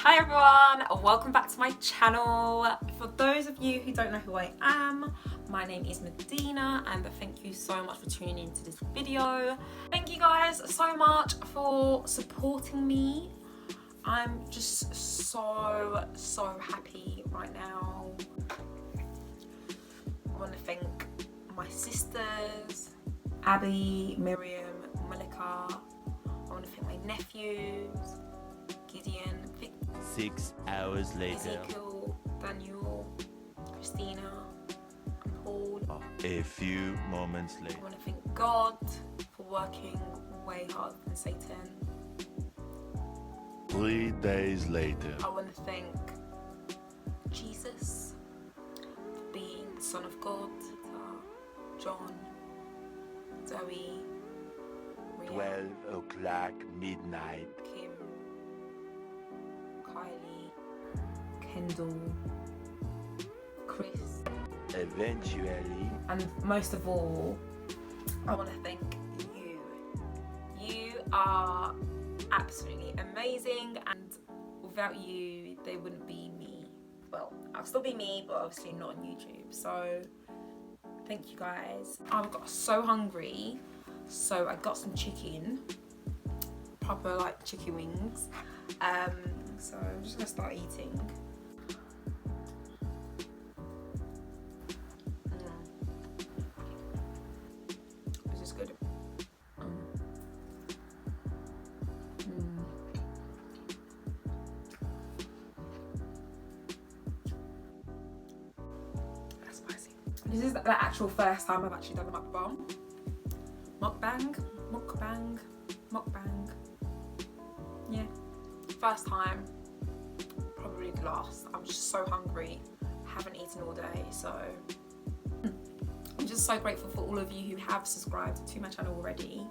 Hi everyone, welcome back to my channel. For those of you who don't know who I am, my name is Medina and thank you so much for tuning into this video. Thank you guys so much for supporting me. I'm just so happy right now. I want to thank my sisters, Abby, Miriam, Malika. I want to thank my nephews, Gideon, 6 hours later. Ezekiel, Daniel, Christina, and Paul. A few moments later. I want to thank God for working way harder than Satan. 3 days later. I want to thank Jesus for being the Son of God, John, Zoe, Ria, 12 o'clock midnight. Kim, Kylie, Kendall, Chris. Eventually. And most of all, I want to thank you. You are absolutely amazing, and without you, they wouldn't be me. Well, I'll still be me, but obviously not on YouTube. So thank you guys. I got so hungry, so I got some chicken, proper like chicken wings. So I'm just gonna start eating. This is good. That's spicy. This is the actual first time I've actually done a mukbang. Mukbang. Yeah. First time, probably the last. I'm just so hungry, haven't eaten all day, so I'm just so grateful for all of you who have subscribed to my channel already.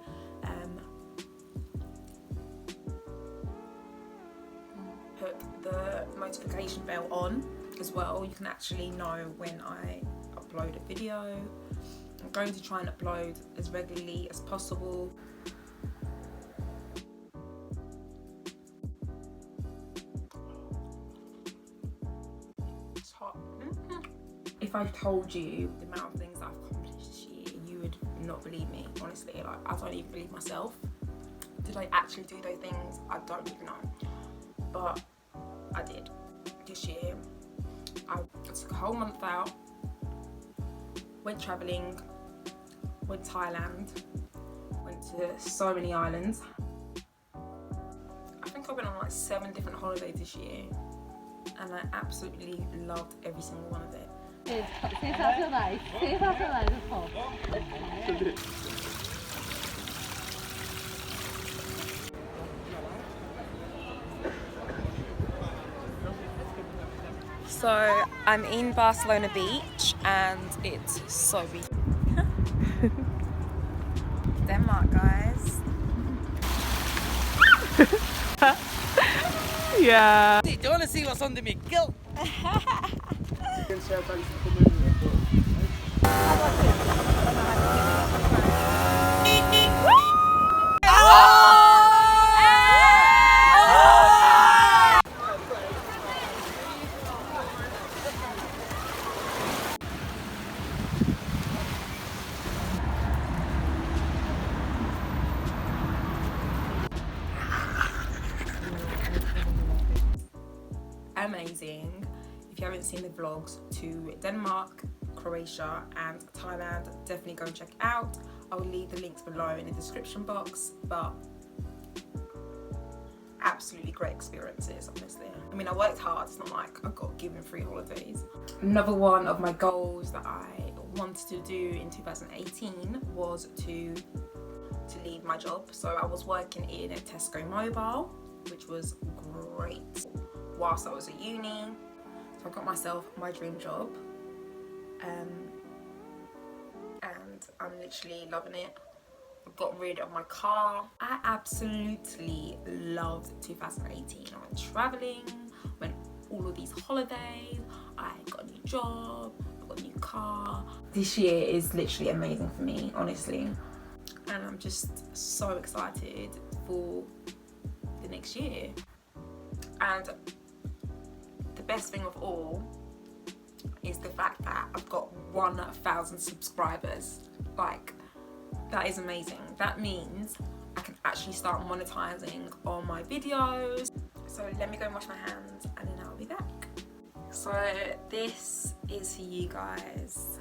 Put the notification bell on as well. You can actually know when I upload a video. I'm going to try and upload as regularly as possible. If I told you the amount of things that I've accomplished this year, you would not believe me, honestly. Like, I don't even believe myself. Did I actually do those things? I don't even know. But I did. This year, I took a whole month out, went travelling, went to Thailand, went to so many islands. I think I went on like 7 different holidays this year, and I absolutely loved every single one of it. Sensacionais essa So I'm in Barcelona Beach and it's so beautiful. Denmark, guys. Yeah. Do you want to see what's under me guilt? Amazing. If you haven't seen the vlogs to Denmark, Croatia and Thailand, definitely go check it out. I'll leave the links below in the description box, but absolutely great experiences, honestly. I mean, I worked hard, it's not like I got given free holidays. Another one of my goals that I wanted to do in 2018 was to leave my job. So I was working in a Tesco Mobile, which was great whilst I was at uni. So I got myself my dream job, and I'm literally loving it. I got rid of my car. I absolutely loved 2018. I went traveling, went all of these holidays, I got a new job, I got a new car. This year is literally amazing for me, honestly. And I'm just so excited for the next year. And best thing of all is the fact that I've got 1,000 subscribers. Like, that is amazing. That means I can actually start monetizing on my videos. So let me go and wash my hands and then I'll be back. So this is for you guys.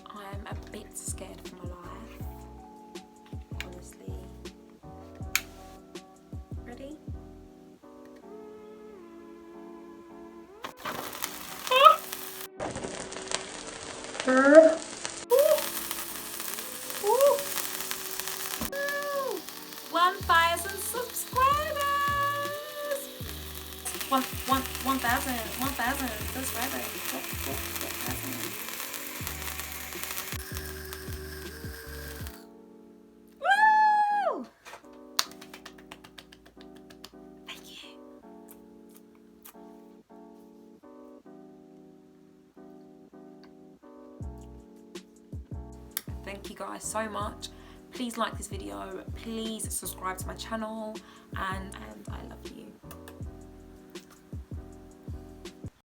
I'm a bit scared for my life, honestly. Ready? Ooh. 1,000 subscribers! 1,000 subscribers. 1,000. Woo! Thank you. Thank you guys so much. Please like this video, please subscribe to my channel, and I love you.